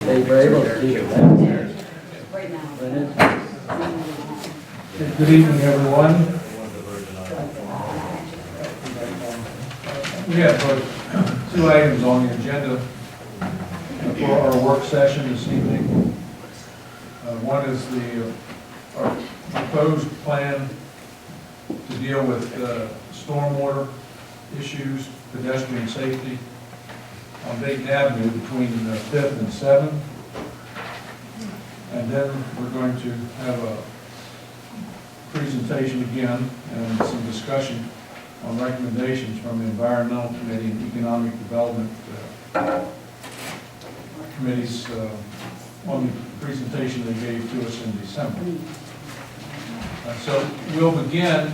They were able to keep it down. Right now. Good evening, everyone. We have two items on the agenda for our work session this evening. One is our proposed plan to deal with stormwater issues, pedestrian safety on Dayton Avenue between 5th and 7th. And then we're going to have a presentation again and some discussion on recommendations from the Environmental Committee and Economic Development Committees on the presentation they gave to us in December. So we'll begin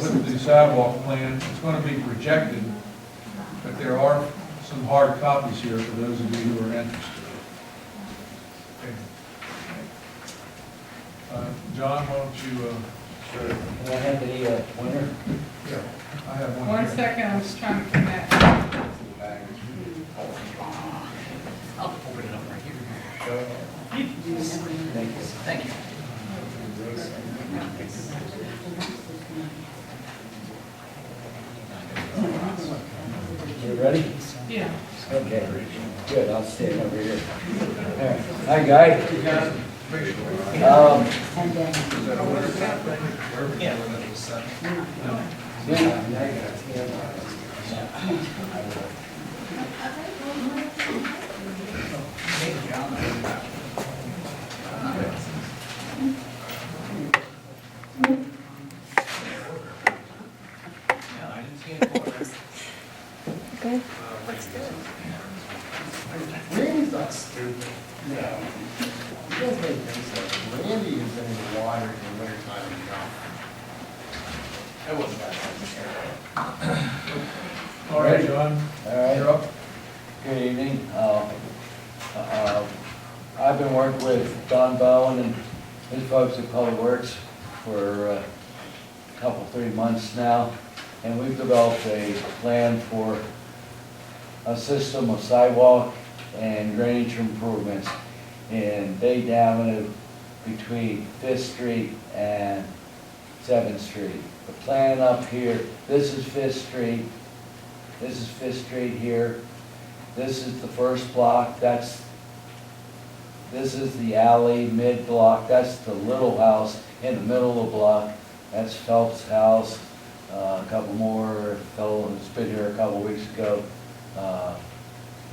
with the sidewalk plan. It's going to be projected, but there are some hard copies here for those of you who are interested. Okay. John, why don't you... Sure. Can I have the pointer? Yeah, I have one. One here. second, I'm just trying to connect. I'll open it up right here. Thank you. Thank you. You ready? Yeah. Okay, good, I'll stand over here. All right. Hi, Guy. Randy's not stupid. No. He doesn't make things like Randy is in the water in the winter time and jump. That wasn't bad. All right, John, All right. you're up. Good evening. I've been working with Don Bowen and his folks at Public Works for a couple, 3 months now, and we've developed a plan for a system of sidewalk and drainage improvements in Dayton Avenue between 5th Street and 7th Street. The plan up here, this is 5th Street, this is 5th Street here, this is the first block, this is the alley, mid-block, that's the little house in the middle of the block, that's Phelps' house. A couple more, fellow who's been here a couple weeks ago,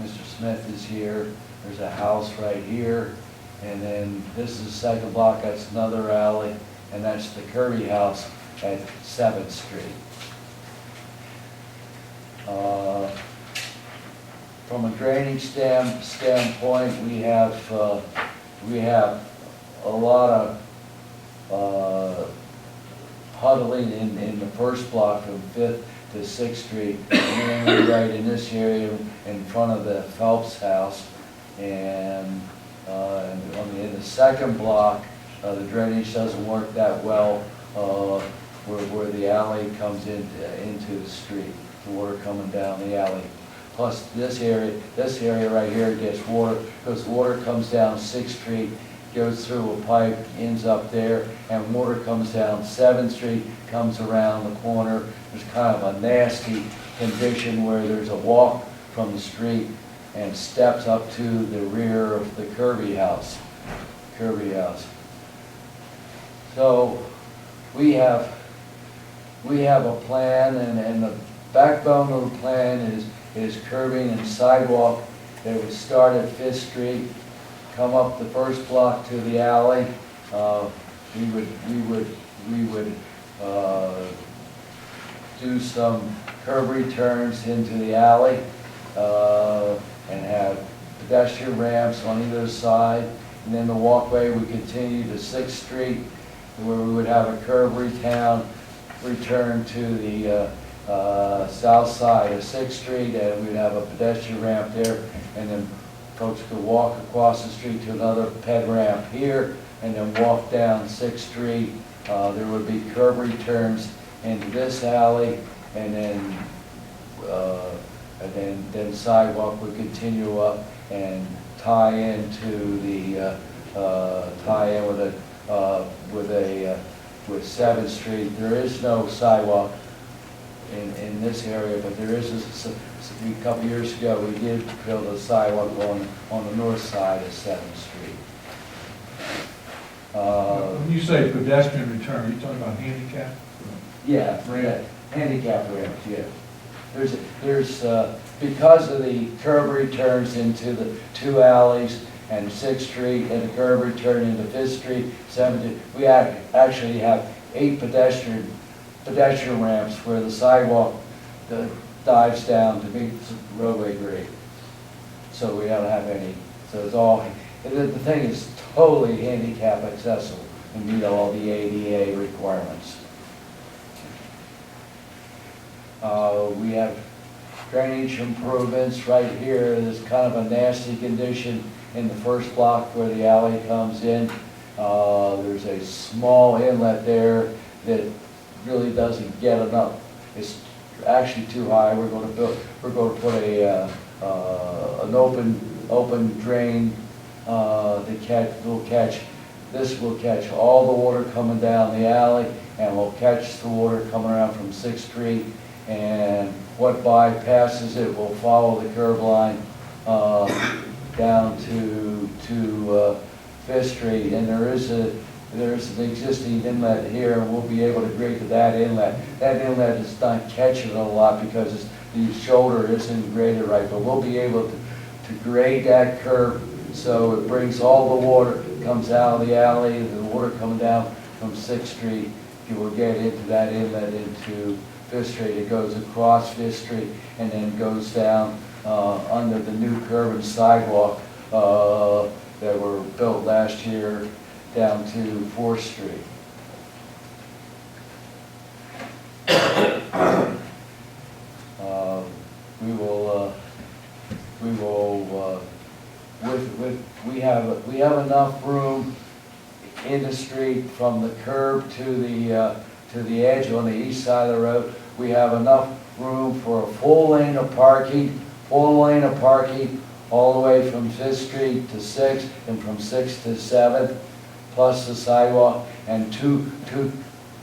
Mr. Smith is here, there's a house right here, and then this is the second block, that's another alley, and that's the Kirby house at 7th Street. From a drainage standpoint, we have a lot of puddling in the first block from 5th to 6th Street, mainly right in this area in front of the Phelps house. And in the second block, the drainage doesn't work that well where the alley comes into the street, the water coming down the alley. Plus this area right here gets water, because water comes down 6th Street, goes through a pipe, ends up there, and water comes down 7th Street, comes around the corner. There's kind of a nasty condition where there's a walk from the street and steps up to the rear of the Kirby house. So we have a plan, and the backbone of the plan is curbing and sidewalk that would start at 5th Street, come up the first block to the alley. We would do some curb returns into the alley and have pedestrian ramps on either side, and then the walkway would continue to 6th Street, where we would have a curb return to the south side of 6th Street, and we'd have a pedestrian ramp there, and then folks could walk across the street to another ped ramp here, and then walk down 6th Street. There would be curb returns into this alley, and then sidewalk would continue up and tie into the, tie in with 7th Street. There is no sidewalk in this area, but there is a couple years ago, we did build a sidewalk on the north side of 7th Street. When you say pedestrian return, you're talking about handicap? Yeah, Ramp. handicap ramps, yeah. There's, because of the curb returns into the 2 alleys and 6th Street and the curb return into 5th Street, 7th, we actually have 8 pedestrian ramps where the sidewalk dives down to meet the roadway grade. So we don't have any, so it's all, the thing is totally handicap accessible and meet all the ADA requirements. We have drainage improvements right here. There's kind of a nasty condition in the first block where the alley comes in. There's a small inlet there that really doesn't get enough. It's actually too high. We're going to put an open drain this will catch all the water coming down the alley, and will catch the water coming around from 6th Street. And what bypasses it will follow the curb line down to 5th Street. And there's an existing inlet here, and we'll be able to grade to that inlet. That inlet is not catching it a lot because the shoulder isn't graded right, but we'll be able to grade that curb so it brings all the water, comes out of the alley, the water coming down from 6th Street, you will get into that inlet into 5th Street. It goes across 5th Street and then goes down under the new curb and sidewalk that were built last year down to 4th Street. We have enough room in the street from the curb to the edge on the east side of the road. We have enough room for a full lane of parking all the way from 5th Street to 6th and from 6th to 7th, plus the sidewalk, and two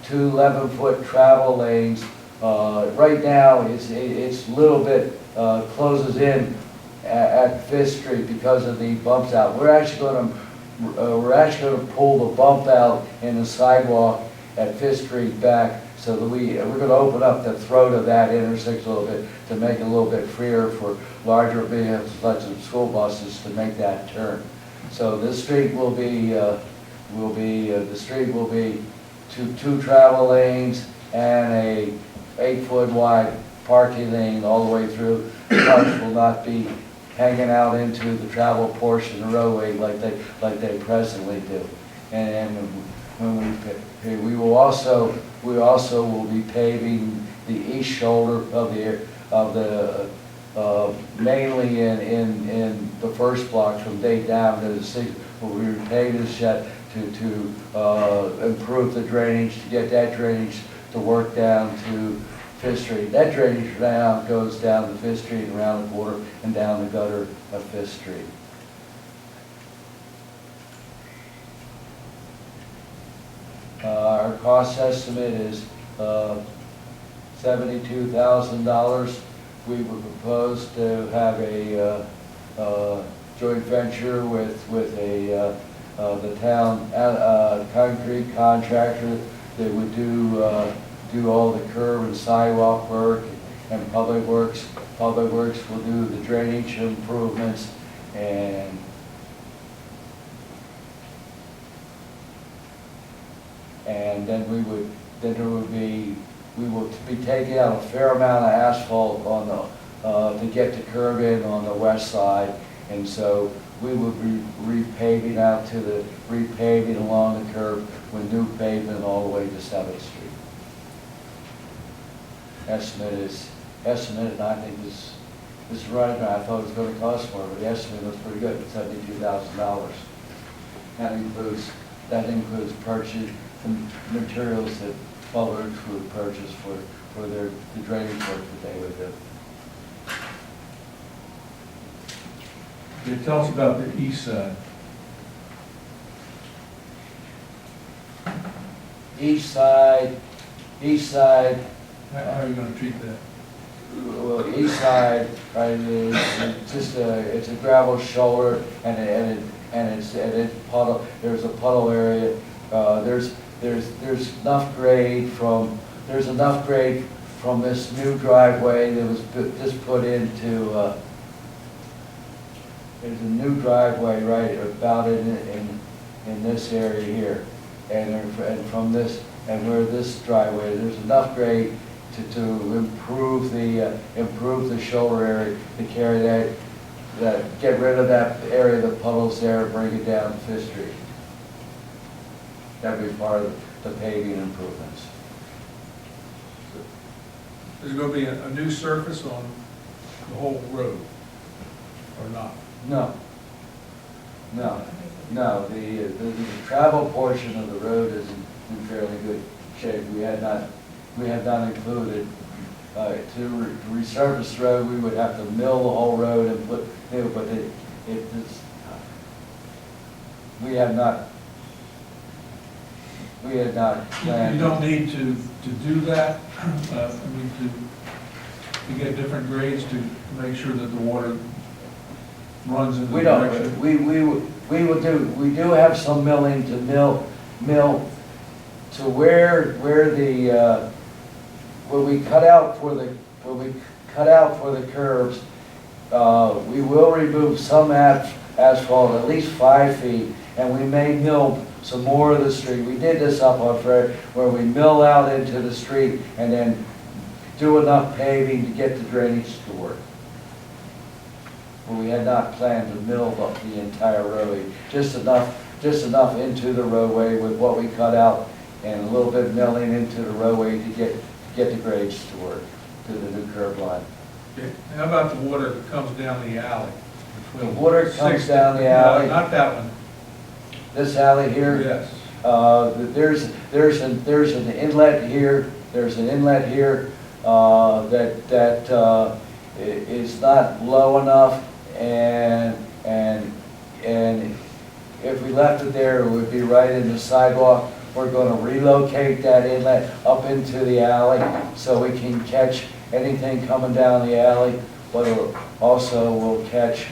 11-foot travel lanes. Right now, it's a little bit closes in at 5th Street because of the bumps out. We're actually going to pull the bump out in the sidewalk at 5th Street back, so that we're going to open up the throat of that intersection a little bit to make it a little bit freer for larger vehicles, such as school buses, to make that turn. So this street will be two travel lanes and a 8-foot wide parking lane all the way through. Cars will not be hanging out into the travel portion of the roadway like they presently do. And when we also will be paving the east shoulder of the mainly in the first block from Dayton Avenue to the 6th. We'll be repaving this yet to improve the drainage, to get that drainage to work down to 5th Street. That drainage now goes down to 5th Street, around the corner, and down the gutter of 5th Street. Our cost estimate is $72,000. We would propose to have a joint venture with the town concrete contractor that would do all the curb and sidewalk work, and Public Works. Public Works will do the drainage improvements, and then we will be taking out a fair amount of asphalt on the to get the curb in on the west side, and so we will be repaving along the curb with new pavement all the way to 7th Street. Estimate, and I think this is right. I thought it was going to cost more, but the estimate was pretty good, $72,000. That includes purchase materials that Public Works would purchase for the drainage work that they would do. Yeah, tell us about the east side. East side, How are you gonna treat that? well, east side, right, is just it's a gravel shoulder and it's puddle, there's a puddle area. There's enough grade there's enough grade from this new driveway that was just put into, there's a new driveway right about in this area here. And from this, and where this driveway, there's enough grade to improve the shoulder area, to carry that, get rid of that area, the puddles there, bring it down Fifth Street. That'd be part of the paving improvements. There's gonna be a new surface on the whole road, or not? No. No, the travel portion of the road is in fairly good shape. We have not included, to resurface the road, we would have to mill the whole road and put new, but we had not planned. You don't need to do that, I mean, to get different grades to make sure that the water runs in the We direction. don't, we do have some milling to mill to where we cut out for the curbs, we will remove some asphalt, at least 5 feet, and we may mill some more of the street. We did this up on Fred, where we mill out into the street and then do enough paving to get the drainage to work. But we had not planned to mill up the entire roadway, just enough into the roadway with what we cut out and a little bit milling into the roadway to get the grades to work, to the new curb line. Okay. How about the water that comes down the alley? The water comes down the alley. No, not that one. This alley here? Yes. There's an inlet here, that is not low enough, and if we left it there, it would be right in the sidewalk. We're gonna relocate that inlet up into the alley so we can catch anything coming down the alley, but it also will catch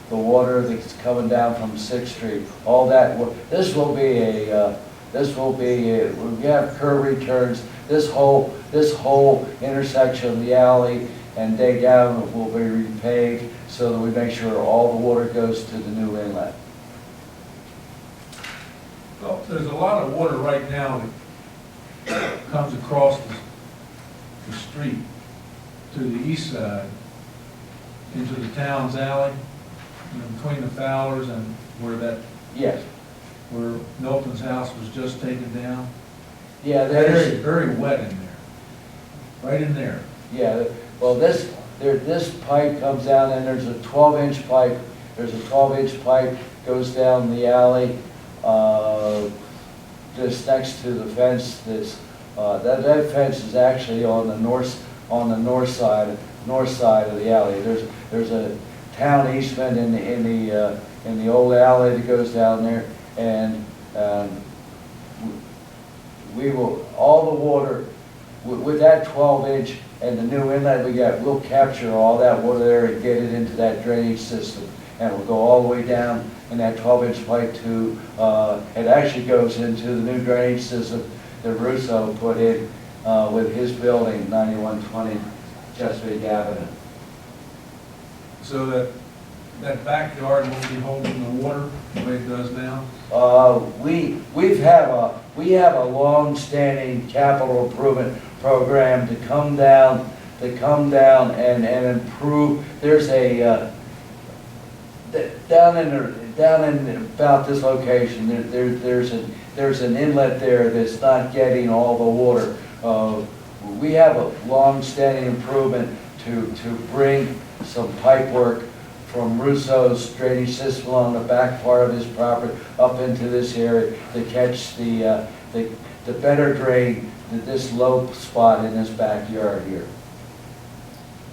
the water that's coming down from Sixth Street. All that, this will be we have curb returns. This whole intersection of the alley and day down will be repaved so that we make sure all the water goes to the new inlet. Well, there's a lot of water right now that comes across the street to the east side into the town's alley, you know, between the Fowlers and Yes, where Milton's house was just taken down. yeah, That area is there's, very wet in there, right in there. yeah, well, this pipe comes down and there's a 12-inch pipe. There's a 12-inch pipe goes down the alley, just next to the fence. That fence is actually on the north side of the alley. There's a town easement in the old alley that goes down there, and we will, all the water with that 12-inch and the new inlet we got, we'll capture all that water there and get it into that drainage system, and we'll go all the way down in that 12-inch pipe to, it actually goes into the new drainage system that Russo put in with his building, 9120 Chesapeake Avenue. So that backyard won't be holding the water the way it does now? We have a long-standing capital improvement program to come down and improve. There's down in about this location, there's an inlet there that's not getting all the water. We have a long-standing improvement to bring some pipe work from Russo's drainage system on the back part of his property up into this area to catch the better drain to this low spot in this backyard here.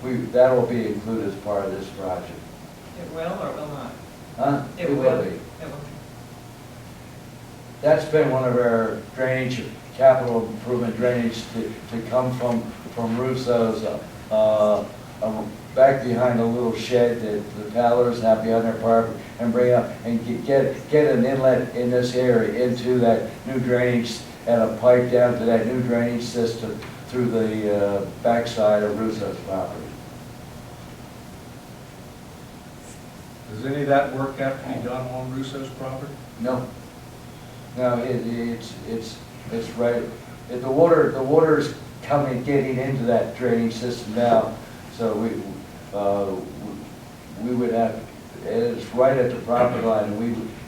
that will be included as part of this project. It will or will not? Huh? It will will. be. It will. That's been one of our drainage, capital improvement drainage to come from Russo's, back behind the little shed that the Tallers have behind their property, and bring up, and get an inlet in this area into that new drainage, and a pipe down to that new drainage system through the backside of Russo's property. Does any of that work have to be done on Russo's property? No. No, it's right, the water's coming, getting into that drainage system now, so we would have, it's right at the property line,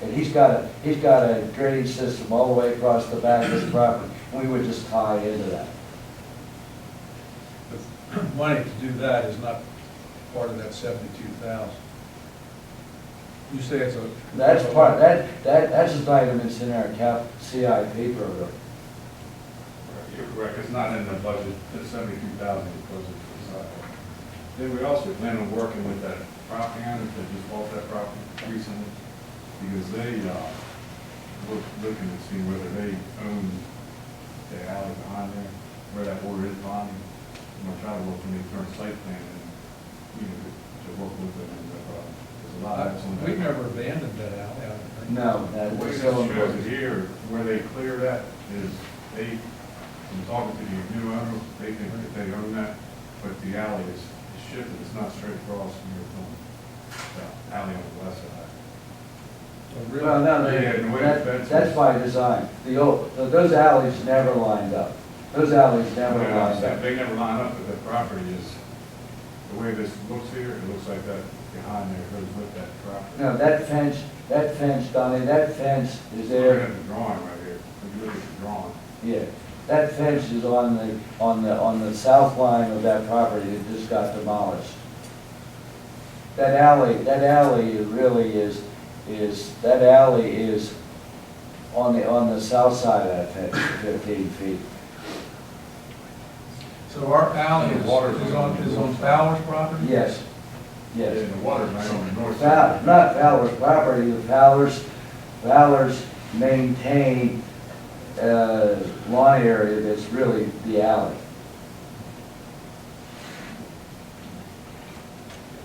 and he's got a drainage system all the way across the back of his property, we would just tie into that. The money to do that is not part of that 72,000. You say it's a. That's that's an item that's in our CIP program. You're correct, it's not in the budget, the 72,000 because it's, then we also plan on working with that property owner that just bought that property recently, because they, were looking to see whether they own the alley behind there, where that water is behind them. And we're trying to work on the current site plan and, to work with them and, there's a lot of that's on that. We've never abandoned that alley, I don't think. No, The that way was this so shows it important. here, where they clear that is they, from talking to the new owner, they think that they own that, but the alley is shifted, it's not straight across from your phone. The alley on the west side. So really- Well, no, Yeah, and the way the fence that's is- by design. Those alleys never lined up. Those alleys never lined up. They never line up, but the property is, the way this looks here, it looks like that behind there goes with that property. No, that fence, Donnie, that fence is Look there, at the drawing right here, if you look at the drawing. yeah. That fence is on the south line of that property that just got demolished. That alley really is, that alley is on the south side of that fence, 15 feet. So our alley The water's is on Fowler's property? Yes, yes. And the water's right on the north side. Not Fowler's property, the Fowler's maintain lawn area that's really the alley.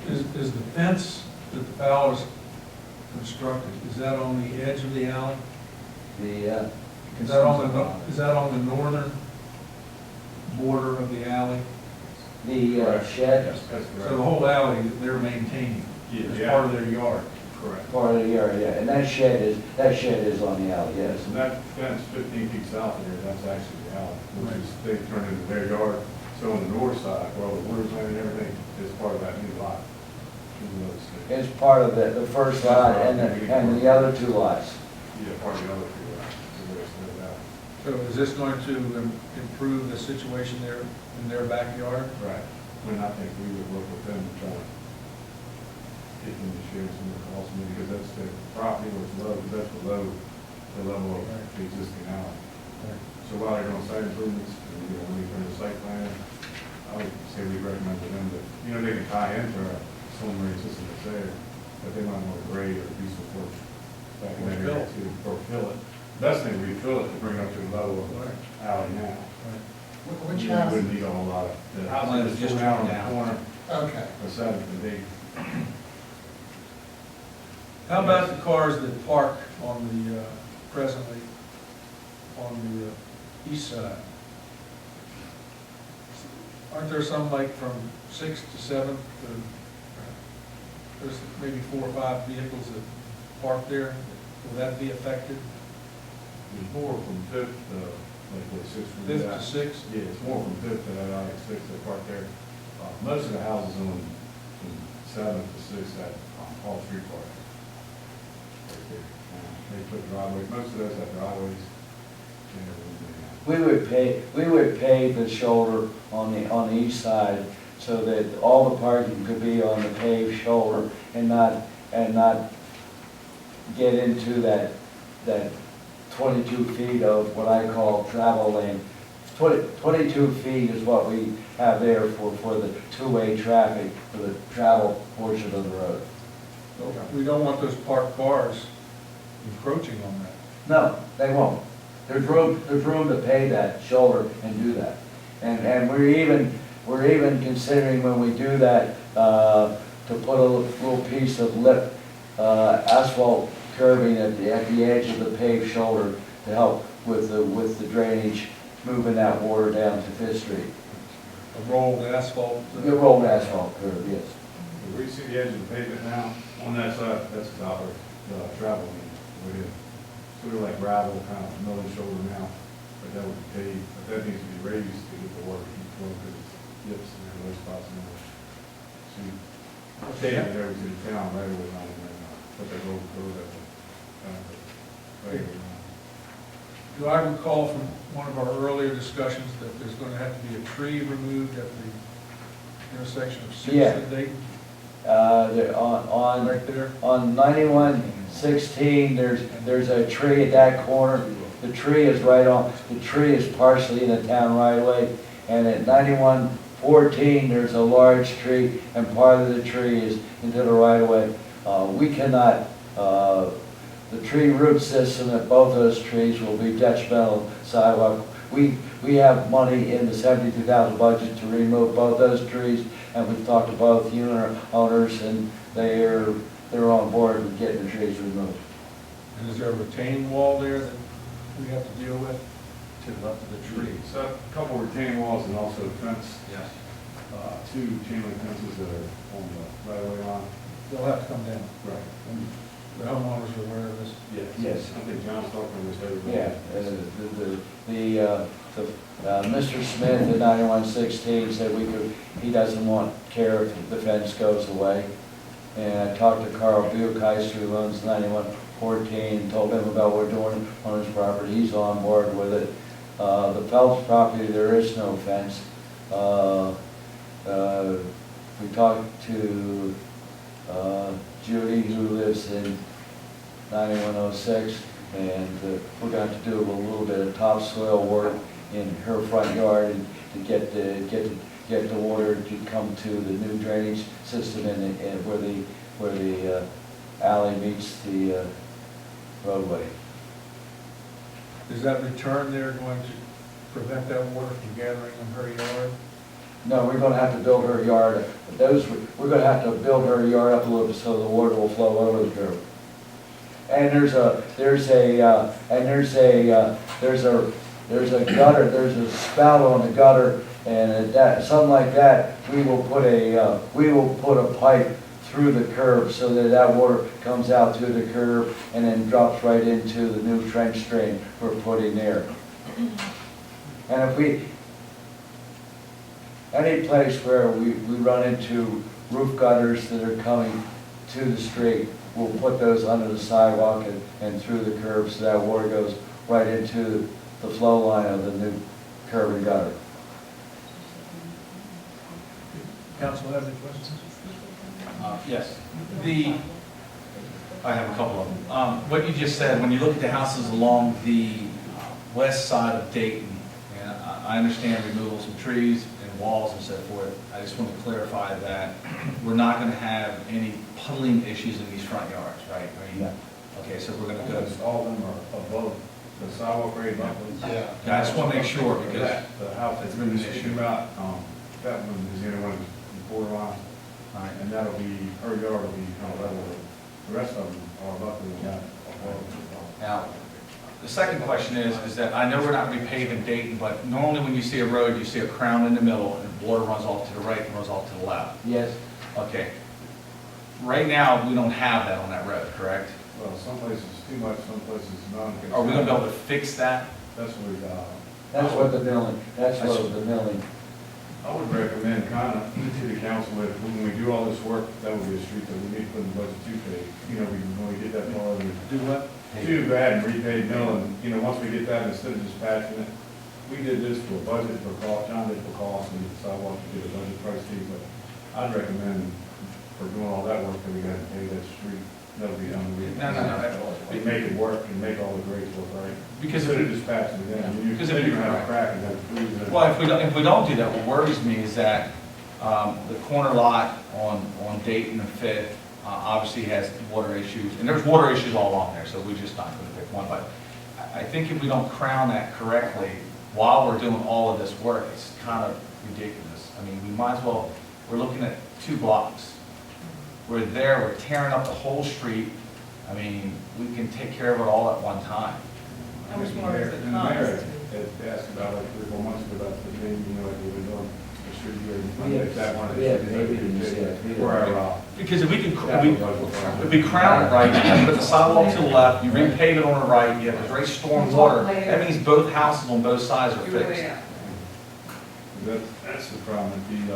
Is the fence that the Fowler's constructed, is that on the edge of the alley? The, Is that on the northern border of the alley? the Correct. shed, Yes, that's So the correct. whole alley they're maintaining as Yeah. part of their yard? Correct. part of the area, and that shed is on the alley, yes. And that fence 15 feet south of here, that's actually the alley, which is, they turned into their yard. So on the north side, where all the water's line and everything, is part of that new lot. It's part of the first lot and the other two lots. Yeah, part of the other two lots, is the way it's laid out. So is this going to improve the situation there in their backyard? Right. And I think we would work with them to try to get them to share some of the costs, because that's their property was low, because that's below the level of the existing alley. So while they're doing site improvements, and, when we turn the site plan, I would say we recommend to them that, they can tie into our stormwater system that's there, but they might want to grade or do some work back in that area too, or fill it. Best thing, we fill it to bring it up to the level of the alley now. Which You house? wouldn't need a whole lot of, the house One is that's just just out on torn the down. corner, Okay. or 7th and 8th. How about the cars that park on the, presently, on the east side? Aren't there some like from 6th to 7th? There's maybe 4 or 5 vehicles that park there. Will that be affected? There's more from 5th, like what, 6th from 5th that. to 6th? Yeah, it's more from 5th to that, 6th that park there. Most of the houses on from 7th to 6th at all street park. Right there. They put driveways, most of those have driveways. We would pave the shoulder on the east side so that all the parking could be on the paved shoulder and not get into that 22 feet of what I call travel lane 22 feet is what we have there for the two-way traffic, for the travel portion of the road. We don't want those parked cars encroaching on that. No, they won't. There's room to pay that shoulder and do that. And we're even considering when we do that, to put a little piece of lip, asphalt curbing at the edge of the paved shoulder to help with the drainage, moving that water down to Fifth Street. A rolled asphalt. The rolled asphalt curb, yes. Where you see the edge of the pavement now, on that side, that's our, travel lane, over here. So we're like gravel, kind of milling shoulder now, but that would be paved, but that needs to be raised to get the water to flow, because it's yips and those spots in there. So you take it there to the town right away, not in there, but they go that way. Right away. Do I recall from one of our earlier discussions that there's going to have to be a tree removed at the intersection of Sixth Yeah. and Dayton? On Right there? On 9116, there's a tree at that corner. The tree is the tree is partially in the town right away. And at 9114, there's a large tree, and part of the tree is into the right of way. We cannot, the tree root system at both of those trees will be detrimental sidewalk. We have money in the 72,000 budget to remove both those trees, and we've talked to both unit owners, and they're on board with getting the trees removed. And is there a retaining wall there that we have to deal with to the left of the tree? So a couple retaining walls and also a fence, Yes. two chain link fences that are on the right away line. They'll have to come down. Right. The homeowners are aware of this. Yes. I think John's talking with everybody. Yeah, Mr. Smith at 9116 said he doesn't care if the fence goes away. And I talked to Carl Buchheiser, who owns 9114, told him about what we're doing on his property. He's on board with it. The Phelps property, there is no fence. We talked to Judy, who lives in 9106, and we're going to have to do a little bit of topsoil work in her front yard and to get the water to come to the new drainage system and where the alley meets the roadway. Is that return there going to prevent that water from gathering in her yard? No, we're gonna have to build her yard, we're gonna have to build her yard up a little bit so the water will flow over the curb. And there's a gutter, there's a spout on the gutter, and at that, something like that, we will put a pipe through the curb so that water comes out to the curb and then drops right into the new trench drain we're putting there. And if any place where we run into roof gutters that are coming to the street, we'll put those under the sidewalk and through the curb so that water goes right into the flow line of the new curb and gutter. Council have any questions? Yes. I have a couple of them. What you just said, when you look at the houses along the west side of Dayton, and I understand removal of some trees and walls and so forth, I just want to clarify that we're not going to have any puddling issues in these front yards, right? Yeah. Okay, so we're going to go, Because all of them are above the sidewalk grade level. Yeah. I just want to make sure because The house that's been speaking about, that one is the only one in borderline, all right. and that'll be, her yard will be kind of level. The rest of them are above the, Now, the second question is that I know we're not repaving Dayton, but normally when you see a road, you see a crown in the middle and water runs off to the right and runs off to the left. Yes, Okay. Right now, we don't have that on that road, correct? well, some places too much, some places none. Are we gonna be able to fix that? That's what we, that's what the milling, I would recommend kind of to the council that when we do all this work, that would be a street that we need to put in the budget to pay. When we get that far, we Do what? do go ahead and repay mill, and, once we get that, instead of just patching it, we did this for budget for cost, John did for cost, and the sidewalk, we did a budget price too, but I'd recommend for doing all that work, that we gotta pay that street, that'll be done. No. they make it work and make all the grades look right. Because if Instead we- of dispatching it in, Because then if you're we- gonna have a crack and then freeze it. Well, if we don't do that, what worries me is that, the corner lot on Dayton and Fifth, obviously has water issues, and there's water issues all along there, so we're just not gonna pick one, but I think if we don't crown that correctly, while we're doing all of this work, it's kind of ridiculous. I mean, we might as well, we're looking at 2 blocks. We're there, we're tearing up the whole street, I mean, we can take care of it all at one time. How much more does it And the mayor cost? had asked about like 3 or 4 months ago about the maybe, you know, like we've been doing the street here. We had- That one. we had maybe, you said, For our, Because if we can, capital if we crown it right, you put the sidewalk to the left, you repave it on the right, you have the great storm water, that means both houses on both sides are fixed. That's the problem, at the,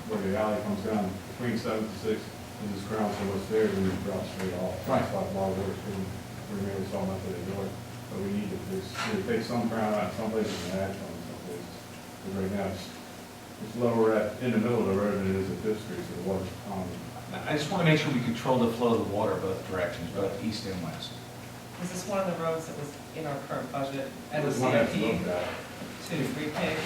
where the alley comes down between 7th and 6th, and this ground so much there, and it drops straight off. Right. That's why a lot of work, we're really saw much of it doing, but we need to fix, take some ground out, some places and add some, some places. Because right now, it's lower in the middle of the road than it is at Fifth Street, so the water's common. I just want to make sure we control the flow of the water both directions, both east and west. Is this one of the roads that was in our current budget and the This one has to CIP look at. to repave?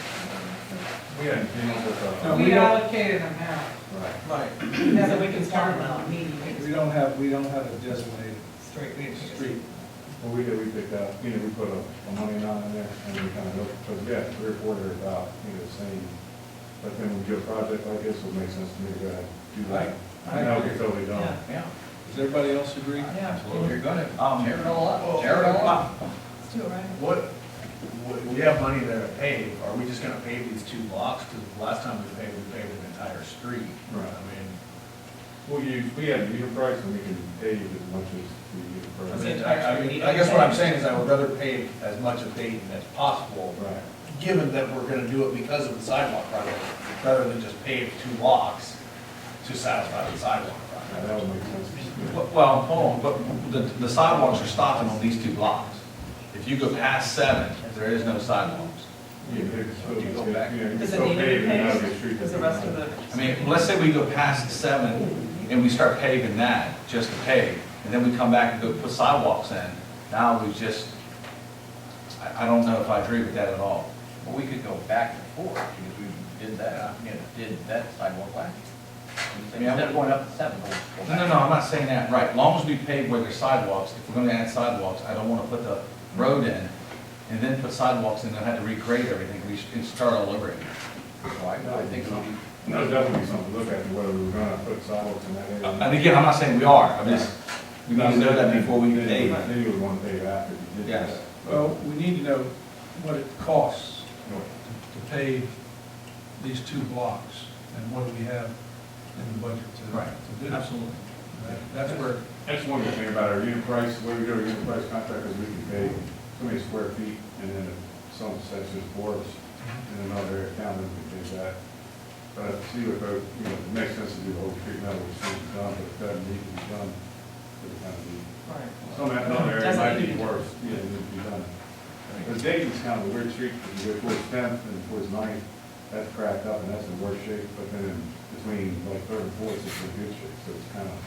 We had, with, No, We we don't- allocated an amount. right. Right. Never So we can been talk determined. about We don't have a designated straight, we didn't take a street. Well, we picked out, you know, we put a money amount in there, and we kind of looked, because we had 3 or 4 that are about, you know, the same. But then when we do a project like this, it would make sense to me to go ahead and do that. I Now agree. it's totally done. Yeah. Does everybody else agree? Yeah. You're gonna Um, tear it all up, tear it all up. Let's do it right. We have money there to pave, are we just gonna pave these 2 blocks? Because last time we paved an entire street. Right. I mean, We had a unit price, and we can pay you as much as the unit I price. mean, I guess what I'm saying is I would rather pave as much of Dayton as possible, Right. given that we're gonna do it because of the sidewalk project, rather than just pave 2 blocks to satisfy the sidewalk Now, project. that would make sense. Well, hold on, but the sidewalks are stopping on these 2 blocks. If you go past 7, there is no sidewalks. You could still, You go back. you know, you could Does it still need to be pave, and that'll be a paved? street. Does the that's rest of the? I mean, let's say we go past 7 and we start paving that, just to pave, and then we come back and go put sidewalks in, now we just, I don't know if I agree with that at all. Well, we could go back and forth, because we did that, did that sidewalk last. Yeah. Instead of going up to 7, we'll go No, back. no, I'm not saying that, right, as long as we pave where there's sidewalks, if we're gonna add sidewalks, I don't wanna put the road in, and then put sidewalks in, and have to regrade everything, we should start all over again. So I think it would be, No, definitely something to look at, whether we were gonna put sidewalks in that area. And again, I'm not saying we are, I'm just, we need to know that before we Then pave. Then you would want to pave after you did Yes. that. Well, we need to know what it costs No. to pave these 2 blocks, and what do we have in the budget to Right. to do. Absolutely. That's where, That's one good thing about our unit price, the way we do our unit price contract is we can pay so many square feet, and then if some sections boards in another area down, then we can pay that. But I see what both, you know, it makes sense to do the whole street now, which is done, but if that needs to be done, it kind of be. Right. Some of that other area Doesn't might need be to be worse, yeah, it needs to be done. Because Dayton's kind of a weird street, if you go towards 10th and towards 9th, that's cracked up and that's in worse shape, but then in between like 3rd and 4th, it's in good shape, so it's kind of,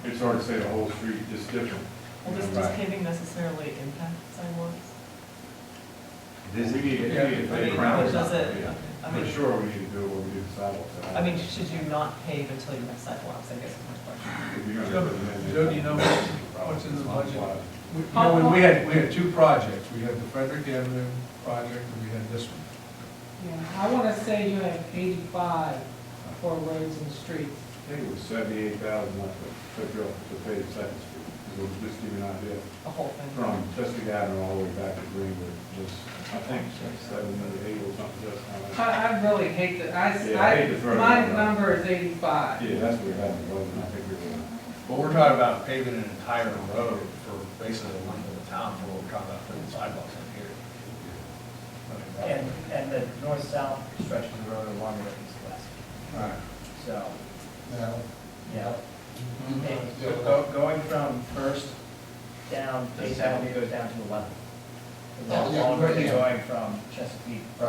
it's hard to say the whole street is different. Well, you know, does right. paving necessarily impact sidewalks? We need to I mean, crown does it, yeah. I For mean, sure, we need to do it when we do the sidewalks. I mean, should you not pave until you have sidewalks, I guess is my question. If you're gonna put them in, Joe, do you know what's in the budget? Why? we had 2 projects, we had the Frederick Avenue project, and we had this one. Yeah, I wanna say you have 85 for roads and streets. I think it was 78,000 left to pay the second street. So just give you an idea, The whole thing. from Chesapeake Avenue all the way back to Greenwood, was, I think, 7 or 8 or something, just kind of. I really hate to, Yeah, I hate to throw it my around. number is 85. Yeah, that's what we had in the budget, and I think we were. But we're talking about paving an entire road for basically the length of the town, for what we're talking about putting sidewalks in here. And the north-south stretch of the road are longer than east-west, Right. so, yeah. Mm-hmm. And going from First down, Eighth Avenue goes down to 11th. And that's longer than going from Chesapeake to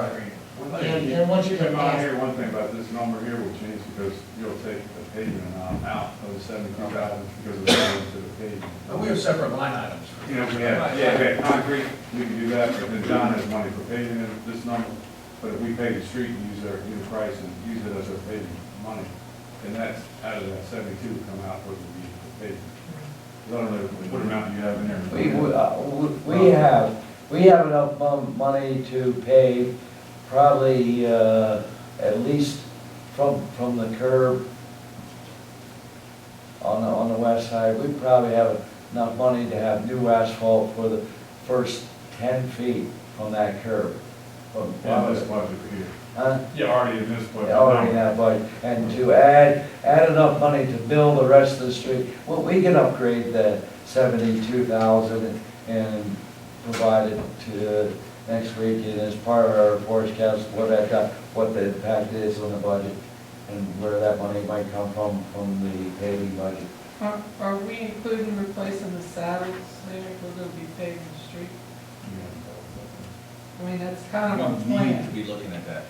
Greenwood. And once you Keep get in mind past, here, one thing about this number here will change because you'll take the pavement amount out of the 72,000 because of the road to the pavement. But we have have separate line items. for- You know, we have, yeah, we have concrete, we can do that, but then John has money for paving at this number. But if we pay the street and use our, use price and use it as our paving money, then that's out of that 72 would come out for the paving. I don't know, what amount do you have in there? We have enough money to pay probably, at least from the curb on the west side, we probably have enough money to have new asphalt for the first 10 feet from that curb. Yeah, this budget here. Huh? Yeah, already in this budget. Already in that budget, and to add enough money to build the rest of the street. Well, we can upgrade the 72,000 and provide it to next week, and as part of our forest council, what the impact is on the budget, and where that money might come from the paving budget. Are we including replacing the saddles there? We're gonna be paving the street? I mean, that's kind of a We need to plan. be looking at that.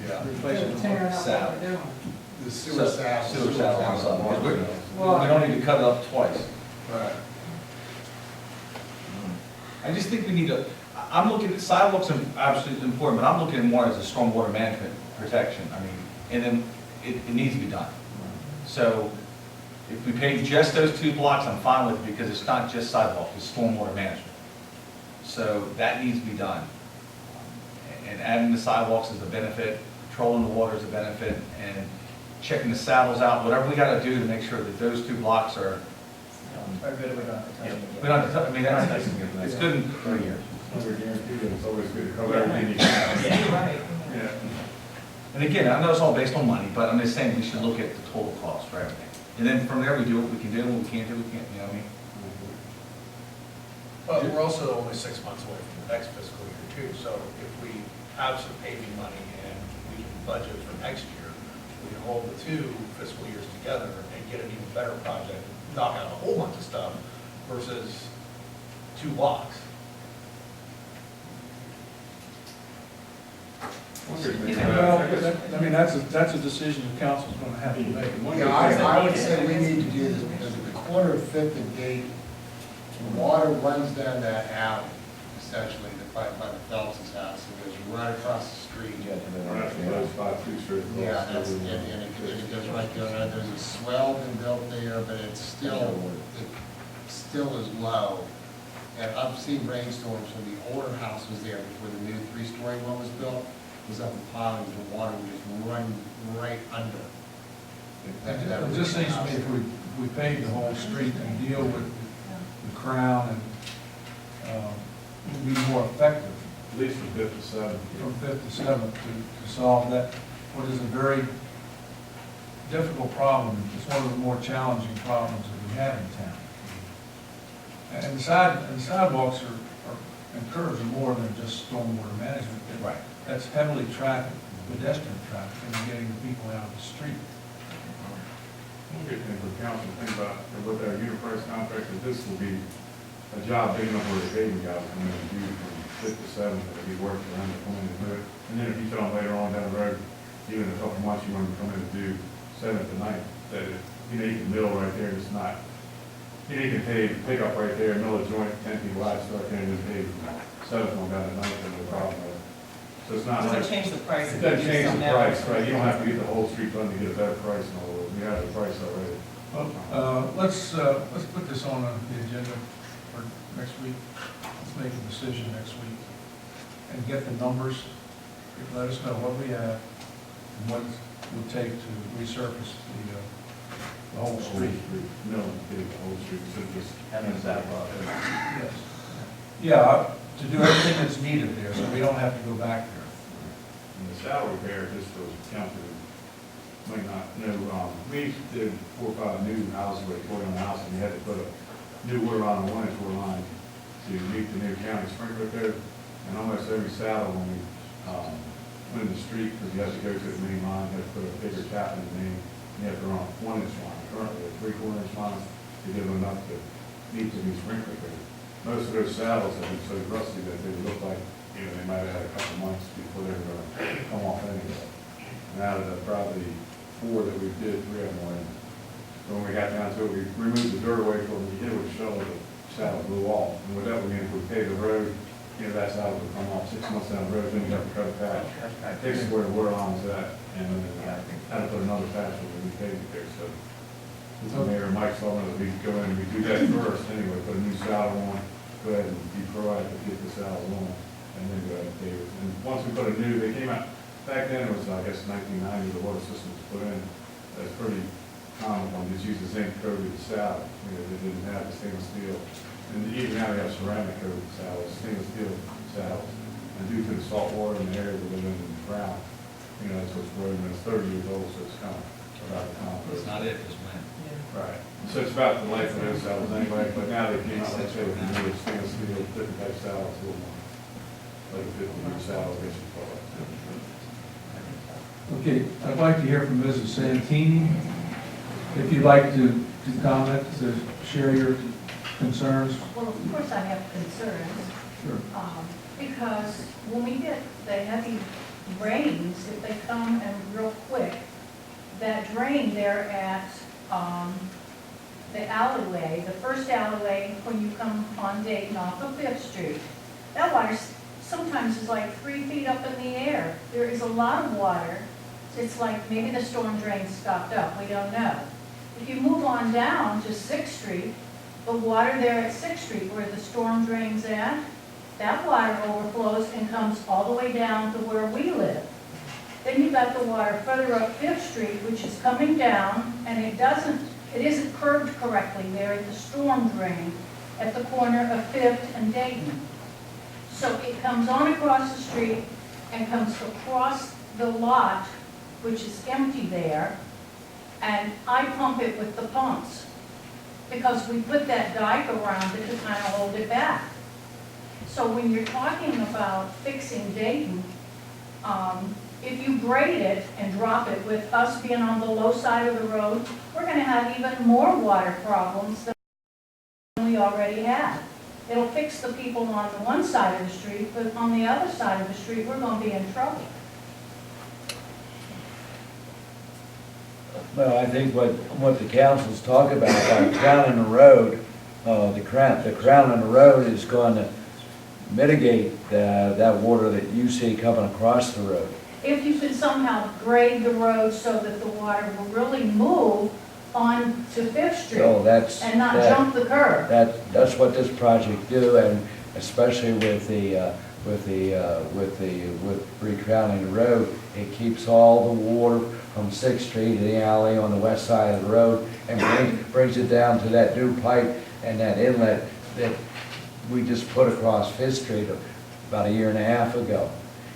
Yeah. They're tearing up what we're doing. The sewer saddles. Sewer saddles on something. We Well, don't need to cut it up twice. Right. I just think we need to, I'm looking at sidewalks are absolutely important, but I'm looking at more as a stormwater management protection. I mean, and then it needs to be done. So if we pave just those 2 blocks, I'm fine with it because it's not just sidewalk, it's stormwater management. So that needs to be done. And adding the sidewalks is a benefit, controlling the water is a benefit, and checking the saddles out, whatever we gotta do to make sure that those 2 blocks are, Or good, we don't have to touch it we don't have to, I mean, that's, again. it's good in 3 years. Under guarantee, and it's always good to cover everything you can. Yeah, you're right. Yeah. And again, I know it's all based on money, but I'm just saying we should look at the total cost for everything. And then from there, we do what we can do, what we can't do, we can't, you know what I mean? But we're also only 6 months away from the next fiscal year too, so if we have some paving money and we can budget for next year, we can hold the 2 fiscal years together and get an even better project, knock out a whole bunch of stuff versus 2 blocks. Well, I mean, that's a decision the council's gonna have to make. Yeah, I would say we need to do this, because at the corner of Fifth and Gate, the water runs down that alley, essentially, by the Phelps' house, and goes right across the street. We're not gonna let spot 2 straight across. Yeah, that's, and it goes right there, and there's a swell been built there, but it still is low. And I've seen rainstorms when the older house was there, before the new 3-story one was built, was up in pilings, the water would just run right under. It just seems to me if we pave the whole street and deal with the crown and, we'll be more effective At least from 5th to 7th. from Fifth to Seventh to solve that, what is a very difficult problem. It's one of the more challenging problems that we have in town. And the sidewalks and curbs are more than just stormwater management. Right. That's heavily trafficked, pedestrian traffic, and getting the people out of the street. One good thing for council to think about, with our enterprise contract, is this will be a job big enough where the paving guys come in and do from 5th to 7th, it'll be work for them to come in and do it. And then if you tell them later on down the road, even in a couple months, you want them to come in and do 7th to 9th, that, you know, you can mill right there, it's not, you know, you can pick up right there, mill a joint, 10 feet wide, start there, and then pave 7th on down to 9th, and no problem with it. So it's not Doesn't like. change the price. It if doesn't you do change some the now. price, right, you don't have to get the whole street done to get a better price, in other words, we have the price already. Well, let's put this on the agenda for next week. Let's make a decision next week and get the numbers. Let us know what we have and what it would take to resurface the whole street. No, get the whole street, so just. And is that, Yes. Yeah, to do everything that's needed there, so we don't have to go back there. And the salary repair, just for council, might not know, we did 4 or 5 new houses, where they put on the house, and we had to put a new water line, 1-inch water line, to meet the new county sprinkler code. And almost every saddle, when we, went in the street, because you have to go to the main line, you have to put a bigger tap in the main, you have to run a 1-inch line, currently a 3/4-inch line, to give them enough to meet the new sprinkler code. Most of those saddles have been so rusty that they look like, you know, they might have had a couple months before they were gonna come off anyway. And out of the probably 4 that we did, 3 of them were in. When we got down to it, we removed the dirt away from them, you hit it with a shovel, the off. And with that, we're gonna, if we pave the road, you know, that's how it'll come off 6 months down the road, then you have to cut it back. Takes us where the water line is at, and then had to put another patch when we paved it there, so. So Mayor Mike told me that we could go in and we do that first anyway, put a new saddle on, go ahead and be proactive, get the saddle on, and then go ahead and pave it. And once we put a new, they came out, back then it was, I guess, 1990, the water system was put in. That's pretty common, one just use the zinc coated saddle, you know, they didn't have the stainless steel. And even now they have ceramic coated saddles, stainless steel saddles. And due to the salt water in the area we live in the ground, you know, that's what's growing, and it's 30 years old, so it's kind of about the time. It's not it, it's when. Right. So it's about the life of those saddles anyway, but now they came out, like I say, with the new stainless steel, different type saddles, a little more, like a 50-year saddle, I guess you call it. Okay, I'd like to hear from Mrs. Santini. If you'd like to comment, to share your concerns. Well, of course I have concerns, Sure. because when we get the heavy rains, if they come and real quick, that drain there at the alleyway, the first alleyway, when you come on Dayton off of Fifth Street, that water sometimes is like 3 feet up in the air. There is a lot of water. It's like maybe the storm drain stopped up, we don't know. If you move on down to 6th Street, the water there at 6th Street where the storm drain's at, that water overflows and comes all the way down to where we live. Then you've got the water further up 5th Street, which is coming down, and it isn't curbed correctly there at the storm drain at the corner of 5th and Dayton. So it comes on across the street and comes across the lot, which is empty there, and I pump it with the pumps, because we put that dike around it to kind of hold it back. So when you're talking about fixing Dayton, if you grade it and drop it, with us being on the low side of the road, we're going to have even more water problems than we already have. It'll fix the people on the one side of the street, but on the other side of the street, we're going to be in trouble. Well, I think what the council's talking about crowning the road, the crowning the road is going to mitigate that water that you see coming across the road. If you could somehow grade the road so that the water will really move on to Fifth Street So and not jump the curb. That's what this project do, and especially with recrowning the road, it keeps all the water from 6th Street to the alley on the west side of the road and brings it down to that new pipe and that inlet that we just put across 5th Street about 1.5 years ago.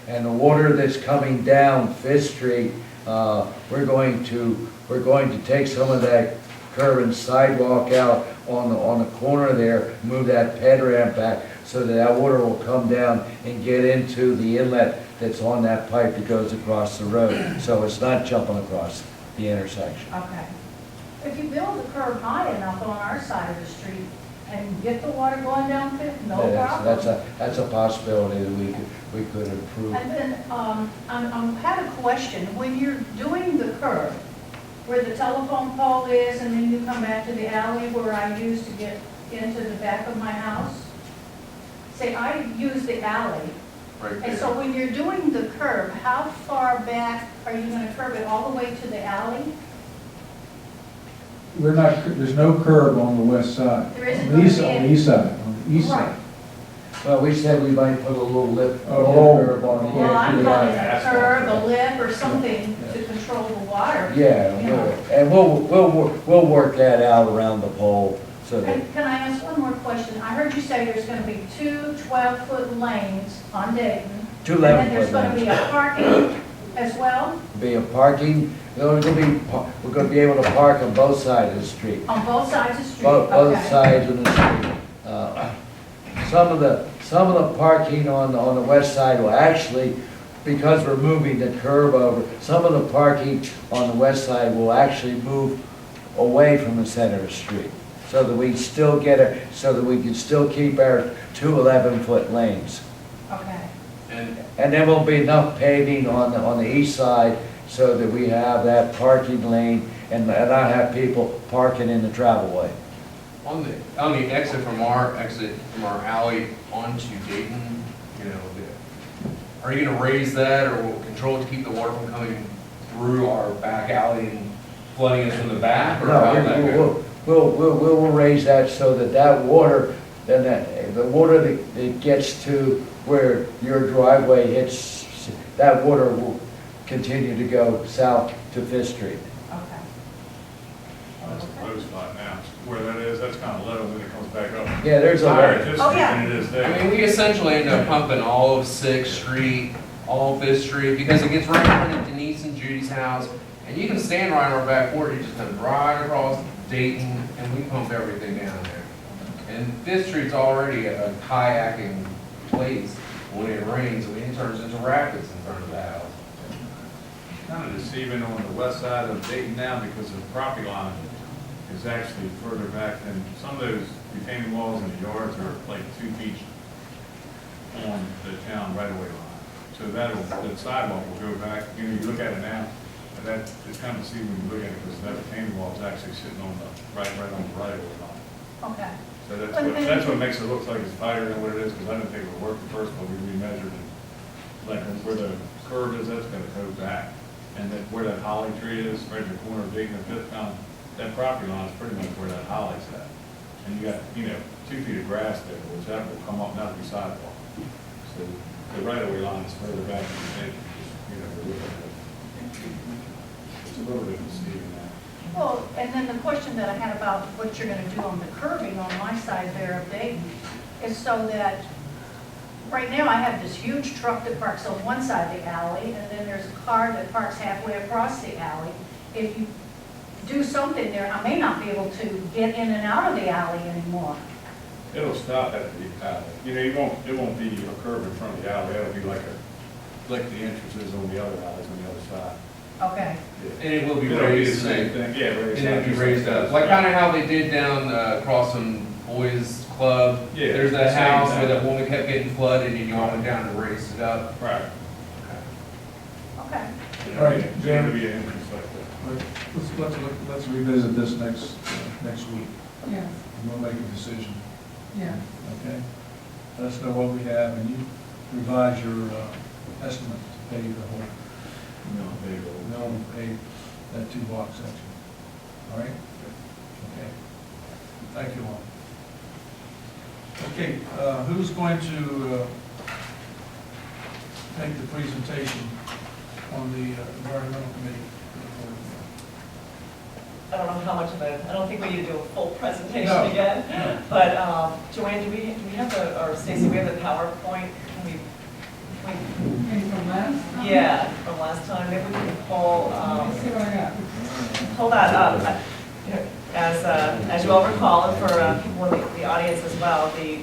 And the water that's coming down 5th Street, we're going to take some of that curb and sidewalk out on the corner there, move that ped ramp back so that water will come down and get into the inlet that's on that pipe that goes across the road. So it's not jumping across the intersection. Okay. If you build the curb high enough on our side of the street and get the water going down Fifth, no problem. That's a possibility that we could improve. And then, I had a question. When you're doing the curb, where the telephone pole is, and then you come back to the alley where I use to get into the back of my house, say, I use the alley. Right And there. so when you're doing the curb, how far back are you gonna curb it, all the way to the alley? There's no curb on the west side. There isn't On the east, gonna be on the any. east side, on the east Right. side. Well, we said we might put a little lip Oh. curb on the Well, I'm talking edge. a curb, a lip, or something to control the water. Yeah, and we'll work that out around the pole so that, Can I ask one more question? I heard you say there's gonna be 2 12-foot lanes on Dayton. 2 And then 11-foot there's gonna be lanes. a parking as well, Be a parking, we're gonna be able to park on both sides of the street. on both sides of the street? Both Okay. sides of the street. Some of the parking on the west side will actually, because we're moving the curb over, some of the parking on the west side will actually move away from the center of the street. So that we still so that we can still keep our 2 11-foot lanes. Okay. And there will be enough paving on the east side so that we have that parking lane and not have people parking in the travel way. On the exit from our alley onto Dayton, are you gonna raise that or will control it to keep the water from coming through our back alley and flooding us in the back? Or how would that go? No, we'll raise that so that water, then the water that gets to where your driveway hits, that water will continue to go south to Fifth Street. Okay. That's the low spot now, where that is, that's kind of low, and then it comes back up. Yeah, there's a Higher lot. at this Oh, street yeah. than it is I there. mean, we essentially end up pumping all of 6th Street, all of 5th Street, because it gets right in front of Denise and Judy's house, and you can stand right on our back porch, you just come right across Dayton, and we pump everything down there. And 5th Street's already a kayaking place when it rains, I mean, it turns into rapids in front of the house. Kind of deceiving on the west side of Dayton now because the property line is actually further back than, some of those retaining walls in the yards are like 2 feet on the town right-of-way line. So the sidewalk will go back, you look at it now, and that, it's kind of deceiving when you look at it because that retaining wall is actually sitting on the, right on the right-of-way line. Okay. So that's what makes it look like it's tighter than what it is, because I didn't think it would work the first one, we remeasured it. Like where the curve is, that's gonna go back. And then where that holly tree is, right in the corner of Dayton and Fifth, that property line is pretty much where that holly's at. And you got, 2 feet of grass there, which that will come up, not be sidewalk. So the right-of-way line is further back than you think, it's a little bit deceiving now. Well, and then the question that I had about what you're gonna do on the curbing on my side there of Dayton is so that, right now I have this huge truck that parks on one side of the alley, and then there's a car that parks halfway across the alley. If you do something there, I may not be able to get in and out of the alley anymore. It'll stop at the alley. It won't be a curve in front of the alley. It'll be like the entrances on the other alleys on the other side. Okay. And it will be It'll be the raised, same and thing, yeah, raised. it'll be raised up, like kind of how they did down across from Boys Club. Yeah, There's that same house thing. where that woman kept getting flooded, and you all went down and raised it up. Right. Okay. All right, There'll be an entrance like that. Let's revisit this next week, Yeah, and we'll make a decision, yeah. okay? Let us know what we have, and you revise your estimate to pay the whole, No, there you go. no, pay that 2 block section. All right? Okay. Thank you all. Okay, who's going to make the presentation on the environmental committee? I don't know how much of it, I don't think we need to do a full presentation No. again. But Joanne, do we have or Stacy, we have the PowerPoint? And from last time? Yeah, from last time, maybe we can pull, Let me see what I got. pull that up. As you all recall, and for people in the audience as well, the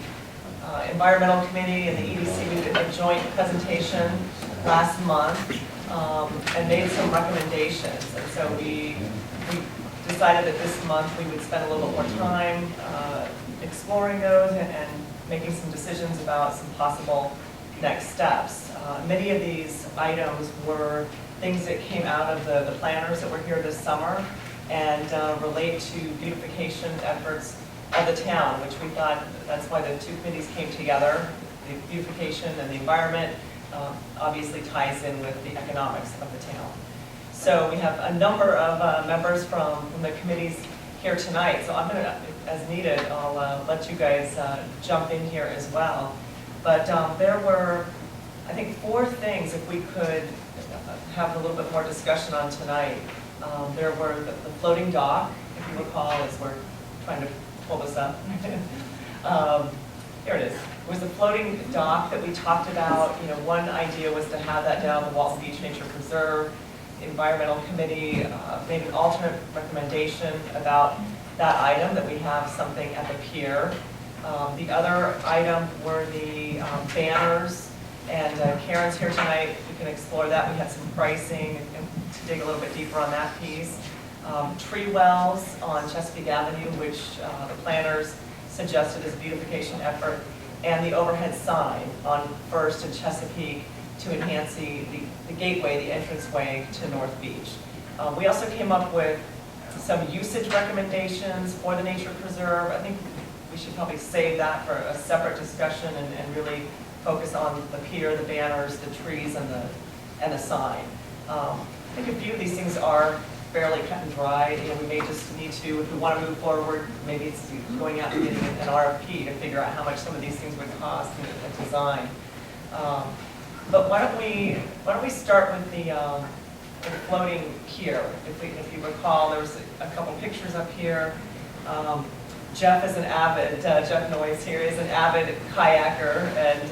Environmental Committee and the EDC, we did a joint presentation last month and made some recommendations. And so we decided that this month we would spend a little bit more time exploring those and making some decisions about some possible next steps. Many of these items were things that came out of the planners that were here this summer and relate to beautification efforts of the town, which we thought that's why the 2 committees came together. The beautification and the environment obviously ties in with the economics of the town. So we have a number of members from the committees here tonight. So I'm going to, as needed, I'll let you guys jump in here as well. But there were, I think, 4 things if we could have a little bit more discussion on tonight. There were the floating dock, if you recall, as we're trying to pull this up. Here it is. It was the floating dock that we talked about. One idea was to have that down the Walton Beach Nature Preserve. The Environmental Committee made an alternate recommendation about that item, that we have something at the pier. The other item were the banners, and Karen's here tonight. We can explore that. We had some pricing and to dig a little bit deeper on that piece. Tree wells on Chesapeake Avenue, which the planners suggested as a beautification effort, and the overhead sign on First and Chesapeake to enhance the gateway, the entranceway to North Beach. We also came up with some usage recommendations for the nature preserve. I think we should probably save that for a separate discussion and really focus on the pier, the banners, the trees, and the sign. I think a few of these things are fairly cut and dried. You know, we may just need to, if we want to move forward, maybe it's going out and getting an RFP to figure out how much some of these things would cost and design. But why don't we start with the floating pier? If you recall, there was a couple pictures up here. Jeff is an avid, Jeff Noyes here is an avid kayaker and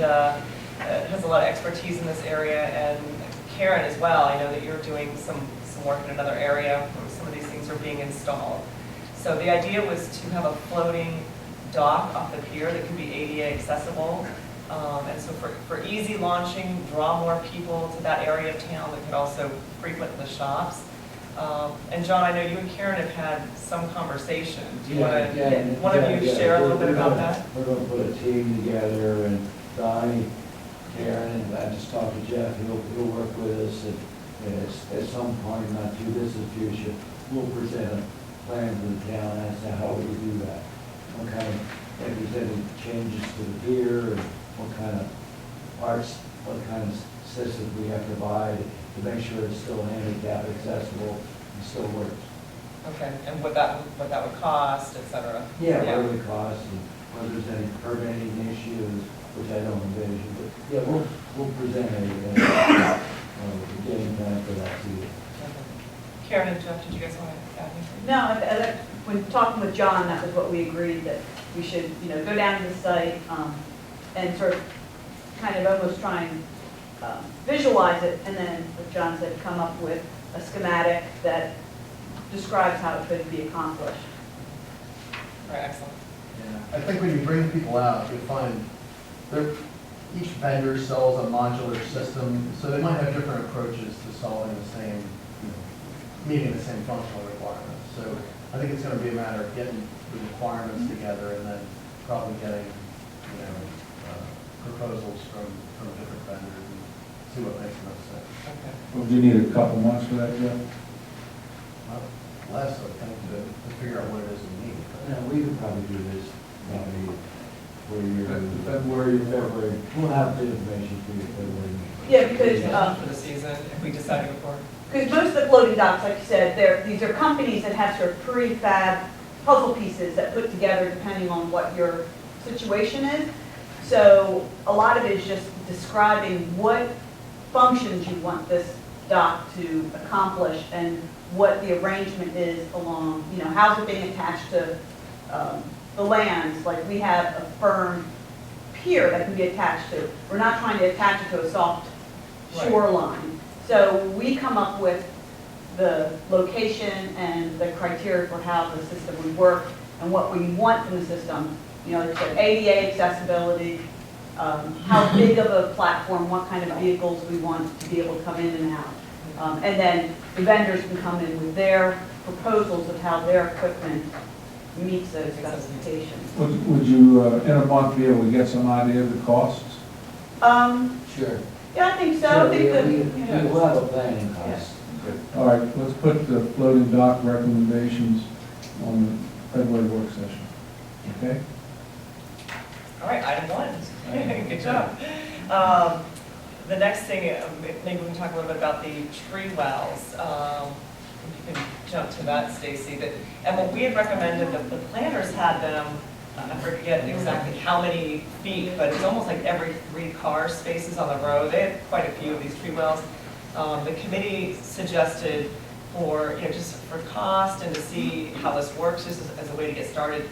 has a lot of expertise in this area, and Karen as well. I know that you're doing some work in another area where some of these things are being installed. So the idea was to have a floating dock off the pier that could be ADA accessible. And so for easy launching, draw more people to that area of town that could also frequent the shops. And John, I know you and Karen have had some conversation. Do you want to, one of you share a little bit about that? We're going to put a team together, and Donnie, Karen, and I just talked to Jeff, he'll work with us, and at some point, not too distant future, we'll present a plan to the town as to how we do that. What kind of, if there's any changes to the pier, and what kind of parts, what kind of systems we have to buy to make sure it's still handicap accessible and still works. Okay, and what that would cost, et cetera. Yeah, what are the costs, and whether there's any permitting issues, which I don't envision, but yeah, we'll present a game plan for that to you. Karen and Jeff, did you guys want to add anything? No, when talking with John, that was what we agreed, that we should, go down to the site and sort of kind of almost try and visualize it, and then, as John said, come up with a schematic that describes how it could be accomplished. All right, excellent. Yeah, I think when you bring people out, you'll find each vendor sells a modular system, so they might have different approaches to solving the same, meeting the same functional requirements. So I think it's going to be a matter of getting the requirements together and then probably getting, proposals from different vendors and see what makes the most sense. Okay. Well, do you need a couple months for that, Jeff? Less, I think, to figure out what it is we need. Yeah, we could probably do this, maybe for your February. We'll have the information for you February. Yeah, because For the season, if we decide to go forward. Because most of the floating docks, like you said, these are companies that have sort of prefab puzzle pieces that put together depending on what your situation is. So a lot of it is just describing what functions you want this dock to accomplish and what the arrangement is along, how's it being attached to the lands. Like we have a firm pier that can be attached to. We're not trying to attach it to a soft shoreline. So we come up with the location and the criteria for how the system would work and what we want from the system. Like I said, ADA accessibility, how big of a platform, what kind of vehicles we want to be able to come in and out. And then the vendors can come in with their proposals of how their equipment meets those specifications. Would you, in a month, be able to get some idea of the costs? Sure. Yeah, I think so. Sure, I think that, we will have a planning cost. All right, let's put the floating dock recommendations on the February work session. Okay? All right, item one. Good job. The next thing, maybe we can talk a little bit about the tree wells. You can jump to that, Stacy. And what we had recommended, the planners had them, I forget exactly how many feet, but it's almost like every 3 car spaces on the road. They had quite a few of these tree wells. The committee suggested for, just for cost and to see how this works, just as a way to get started,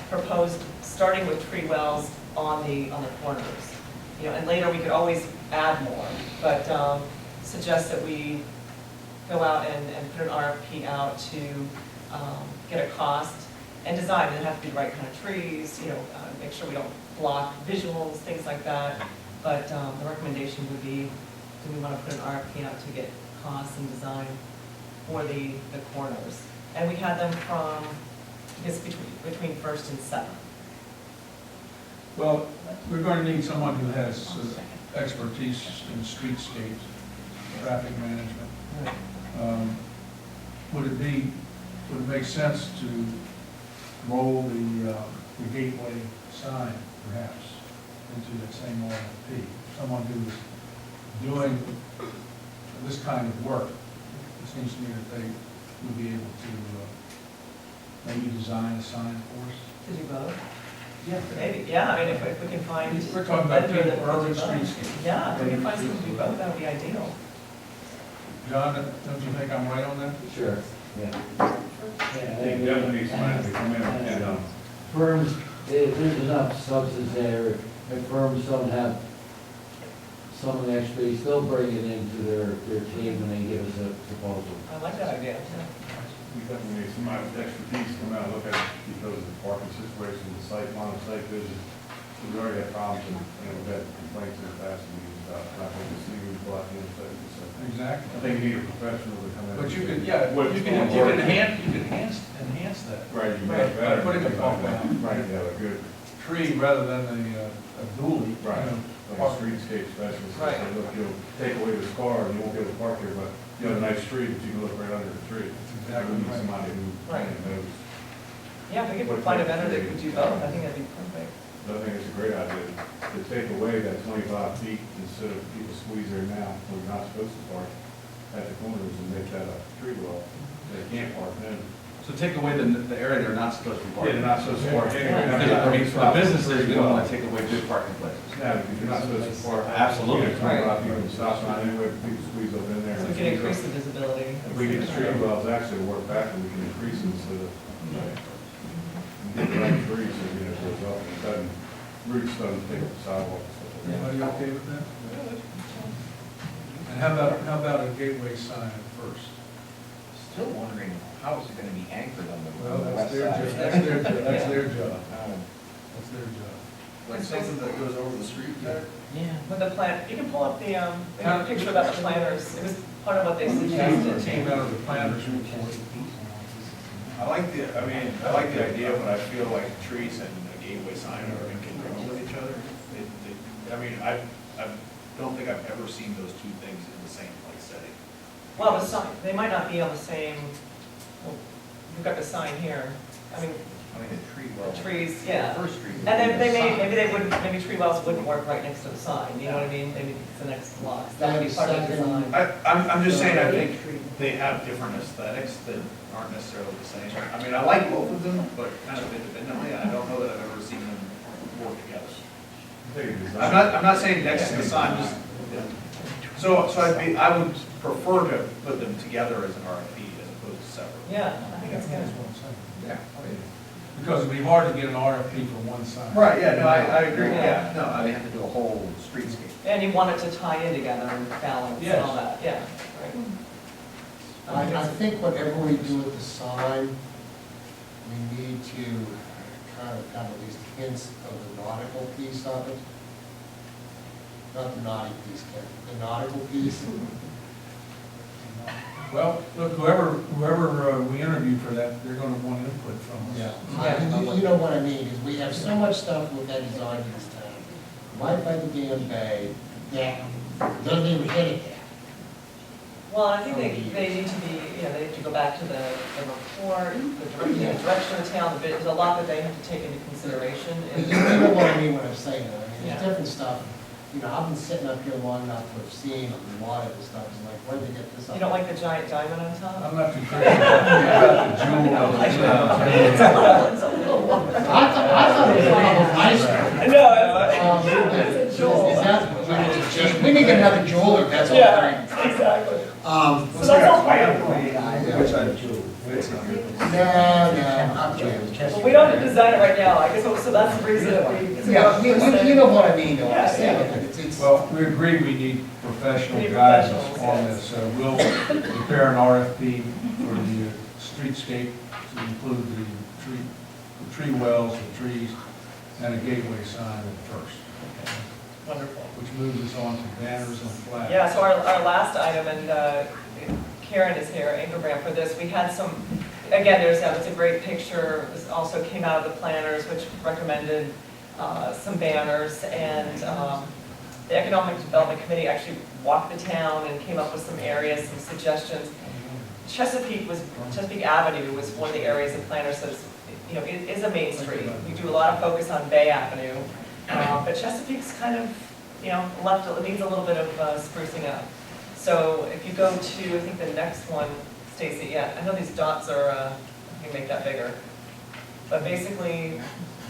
proposed starting with tree wells on the corners. And later we could always add more, but suggest that we go out and put an RFP out to get a cost and design. It doesn't have to be the right kind of trees, make sure we don't block visuals, things like that. But the recommendation would be, do we want to put an RFP out to get costs and design for the corners? And we had them from, I guess, between 1st and 7th. Well, we're going to need someone who has expertise in streetscapes, traffic management. Would it be would it make sense to roll the gateway sign perhaps into that same RFP? Someone who is doing this kind of work, it seems to me that they would be able to maybe design a sign for us. To do both? Yeah. Maybe, yeah, I mean, if we can find. We're talking about vendor that people, will urban do both. streetscape. Yeah, if we can find someone to do both, that would be ideal. John, don't you think I'm right on that? Sure. Yeah. They definitely need somebody to come in and, Firms, if there's enough substance there, if firms don't have some of the expertise, they'll bring it into their team when they give us a proposal. I like that idea, yeah. we definitely need somebody with expertise to come out and look at it because of the parking situation, the site, line of sight vision. We already had problems and, we've had complaints in the past about traffic, the city was blocking intersections, so. Exactly. I think you need a professional to come in. But you could, yeah, What- you can enhance that. Right, you Right. make better. By putting a bump out. Right, yeah, a good, Tree rather than a dually. right, You know, like a streetscape specialist. Right. Say, look, you'll take away this car and you won't be able to park here, but you have a nice street, but you can look right under the tree. That's exactly We need right. somebody who Right. knows. Yeah, if we could find a vendor that could do both, I think that'd be perfect. But I think it's a great idea to take away that 25 feet instead of people squeeze there now, we're not supposed to park at the corners and make that a tree wall. They can't park then. So take away the area they're not supposed to be Yeah, parking. they're not supposed to park anyway. I mean, for the businesses, we don't want to take away good parking places. Yeah, because you're not supposed to park. Absolutely. You know, 25 people in the stop sign anyway, people squeeze up in there. So we can increase the visibility. If we get the tree wells, actually work back and we can increase it instead of, get the right trees, so you know, it goes up and doesn't, roots doesn't take up the sidewalk and stuff like that. Everybody okay with that? And how about a gateway sign at first? Still wondering, how is it gonna be anchored on the Well, west side? that's their job. That's their job. That's their job. Like something that goes over the street there? Yeah. With the plan, you can pull up the picture about the planners, it was part of what they suggested. Came out of the planners report. I like the idea, but I feel like trees and a gateway sign are incongruent with each other. I don't think I've ever seen those two things in the same place setting. Well, the sign, they might not be on the same, well, you've got the sign here, I mean, The tree well. the trees, yeah. The first tree. And then maybe they wouldn't, maybe tree wells wouldn't work right next to the sign, you know what I mean? Maybe it's the next block, that would be part of the design. I'm just saying, I think they have different aesthetics that aren't necessarily the same. I mean, I like both of them, but kind of independently, I don't know that I've ever seen them work together. I'm not saying next to the sign, just, so I would prefer to put them together as an RFP as opposed to separate. Yeah, I think that's That's good. what I'm saying. Yeah. Because it'd be hard to get an RFP for one sign. Right, yeah, no, I agree, Yeah. yeah, no, They have to do a whole streetscape. And you want it to tie in together and balance and all that, yeah, right. I think whatever we do with the sign, we need to kind of have at least hints of the nautical piece of it. Not the naughty piece, Ken, the nautical piece. Well, look, whoever we interview for that, they're gonna want input from us. You know what I mean, is we have so much stuff with that design in this town, right by the dam bay, that doesn't even hit it there. Well, I think they need to be, they have to go back to the report, the direction of the town, there's a lot that they have to take into consideration. But you know what I mean when I'm saying that, I mean, Yeah. there's different stuff. I've been sitting up here long enough to have seen a lot of this stuff, it's like, where did they get this up? You don't like the giant diamond on top? I'm not too crazy about the jewel. I thought it was a little nicer. No, it's a jewel. Is that, we need another jeweler, that's all. Yeah, exactly. So that's all part of it. No, I'm kidding. Well, we don't have to design it right now, I guess, so that's the reason that we. Yeah, you know what I mean, though, Yeah, I'm saying, yeah. it's, Well, we agree we need professional We need guidance professionals, on yes. this, so we'll prepare an RFP for the streetscape to include the tree wells, the trees, and a gateway sign at first. Wonderful. Which moves us on to banners and flags. Yeah, so our last item, and Karen is here, Ingram, for this, we had some, again, it's a great picture, this also came out of the planners, which recommended some banners, and the Economic Development Committee actually walked the town and came up with some areas, some suggestions. Chesapeake Avenue was one of the areas the planner says, you know, it is a main street. We do a lot of focus on Bay Avenue, but Chesapeake's kind of, you know, it needs a little bit of sprucing up. So if you go to, I think the next one, Stacy, yeah, I know these dots are, you can make that bigger. But basically,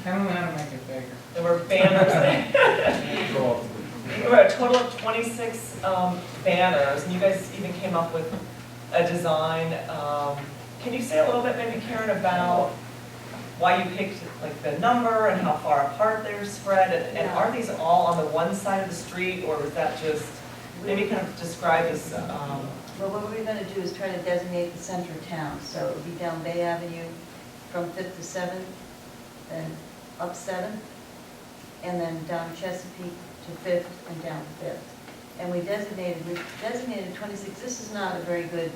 I don't know how to make it bigger. there were banners there. There were a total of 26 banners, and you guys even came up with a design. Can you say a little bit, maybe Karen, about why you picked like the number and how far apart they're spread? And are these all on the one side of the street, or was that just, maybe kind of describe this? Well, what we're gonna do is try to designate the center of town, so it would be down Bay Avenue from 5th to 7th, then up 7th, and then down Chesapeake to 5th and down 5th. And we designated 26, this is not a very good,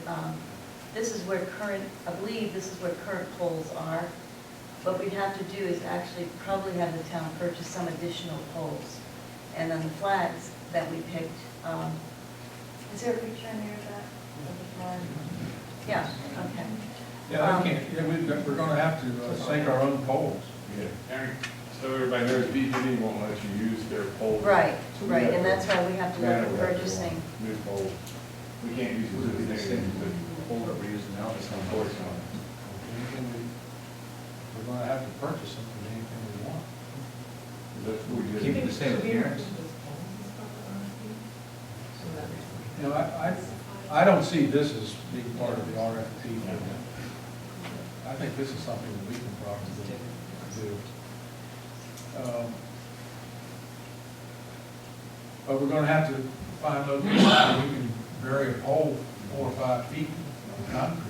this is where current, I believe this is where current poles are. What we'd have to do is actually probably have the town purchase some additional poles. And then the flags that we picked, is there a picture in there of that? Of the flag? Yeah, okay. Yeah, we can't, yeah, we're gonna have to stake our own poles. Yeah. So everybody knows BGD won't let you use their poles. Right, So we right, have and to- that's why we have to look Now at we have to purchasing. New poles. We can't use Would it be the the same same, pole that we're using now, it's on board? We're gonna have to purchase them for anything we want. that's what we did. Keep it the same appearance. You know, I don't see this as being part of the RFP. I think this is something that we can probably do. But we're gonna have to find locations where we can bury a pole 4 or 5 feet of concrete.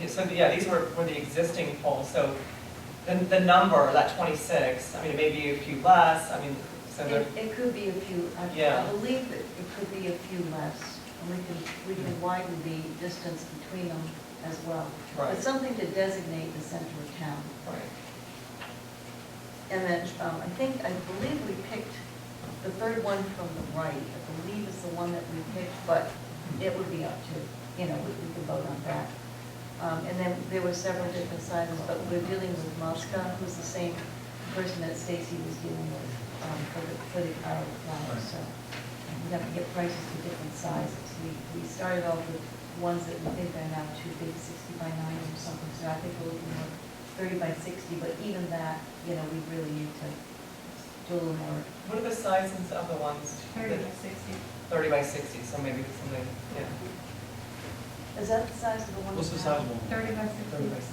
So, yeah, these were the existing poles, so the number, that 26, I mean, it may be a few less, I mean, so they're, It could be a few, Yeah. I believe that it could be a few less, and we can widen the distance between them as well. Right. But something to designate the center of town. right. And then, I believe we picked the third one from the right, I believe is the one that we picked, but it would be up to, we could vote on that. And then there were several different sizes, but we're dealing with Mosca, who's the same person that Stacy was dealing with, for the flowers, so we have to get prices to different sizes. We started off with ones that we think are now too big, 60 by 90 or something, so I think we're looking more 30 by 60, but even that, we really need to do a little more. What are the sizes of the ones? 30 by 60. 30 by 60, so maybe something, yeah. Is that the size of the one? What's the now? size of one? 30 by 60.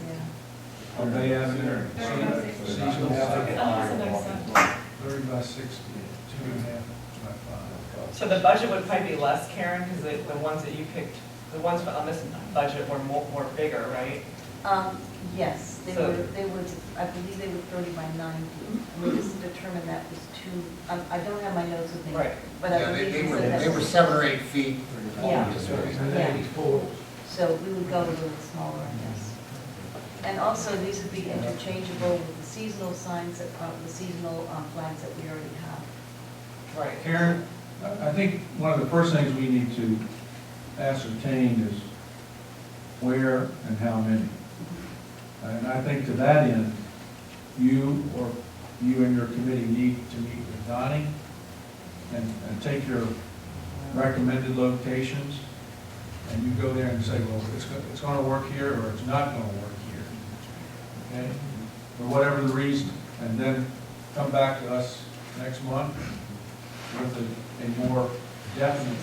Yeah. On Bay Avenue, 30 by 60. seasonal Oh, that's a nice size. 30 by 60, 2.5 by 5. So the budget would probably be less, Karen, because the ones that you picked, the ones on this budget were more bigger, right? Yes, they So- were, I believe they were 30 by 90. And we just determined that was too, I don't have my notes with me. Right. But I Yeah, believe they we were, said that they were was. 7 or 8 feet. Yeah. Just right. Yeah. So we would go a little smaller, I guess. And also, these would be interchangeable with the seasonal signs, the seasonal flags that we already have. Right. Karen, I think one of the first things we need to ascertain is where and how many. And I think to that end, you and your committee need to meet with Donnie and take your recommended locations, and you go there and say, well, it's gonna work here, or it's not gonna work here, okay? For whatever the reason, and then come back to us next month with a more definite,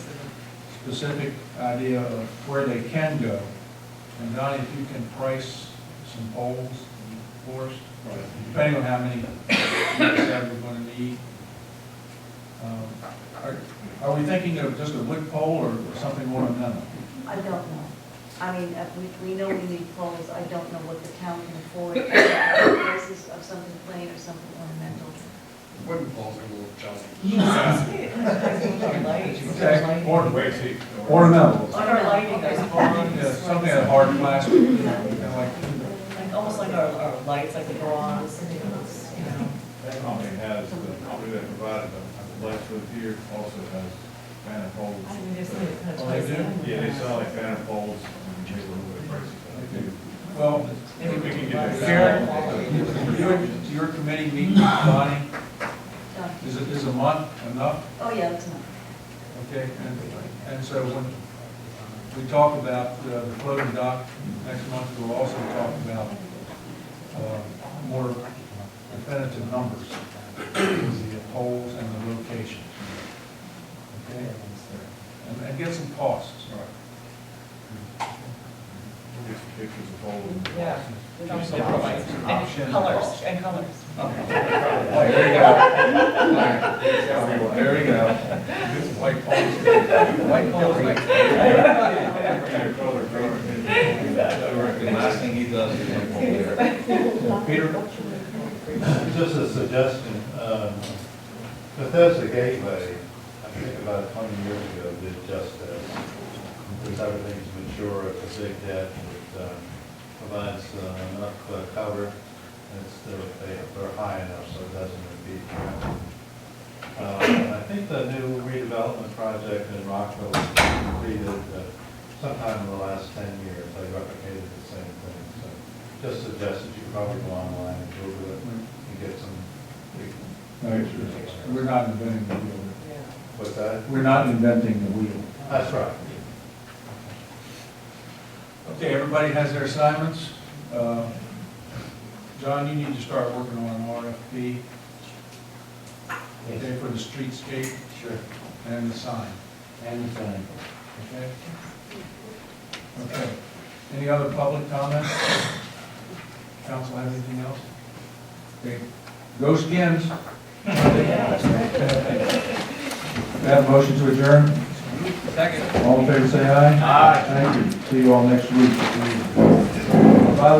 specific idea of where they can go. And Donnie, if you can price some poles for us, depending on how many you said we're gonna need. Are we thinking of just a wood pole or something ornamental? I don't know. I mean, we know we need poles. I don't know what the town can afford. Prices of something plain or something ornamental. Wooden poles are a little challenging. Okay, Wait, ornamental. On our lighting, there's bronze. Yeah, something that hard plastic, like, Almost like our lights, like the bronze, That company has, the company that provided the lights with here also has banner poles. I mean, just like kind of Oh, they twice do? a- Yeah, they sell like banner poles, and they're a little bit pricey. Well, Maybe We can get that. Karen, your committee meeting, Bonnie, is a month enough? Oh, yeah, that's enough. Okay, and so when we talk about the floating dock next month, we'll also talk about more definitive numbers, the poles and the location. Okay? And get some costs. Get some pictures of poles. Yeah. Give us some options. And colors, and colors. There you go. There you go. Get some white poles. White poles, like. The last thing he does is white pole there. Peter? Just a suggestion, Bethesda Gateway, I think about 20 years ago, did just this. Because everything's mature, it's a big deck, it provides enough cover, and they're high enough so it doesn't impede traffic. I think the new redevelopment project in Rockville was completed sometime in the last 10 years. They replicated the same thing, so just suggest that you probably go online and Google it and get some. We're not inventing the wheel. What's that? We're not inventing the wheel. That's right. Okay, everybody has their assignments. John, you need to start working on an RFP. Okay, for the streetscape. Sure. And the sign. And the sign. Okay? Okay. Any other public comments? Council have anything else? Okay. Go Skins. Have a motion to adjourn? Second. All in favor, say aye. Aye. Thank you. See you all next week.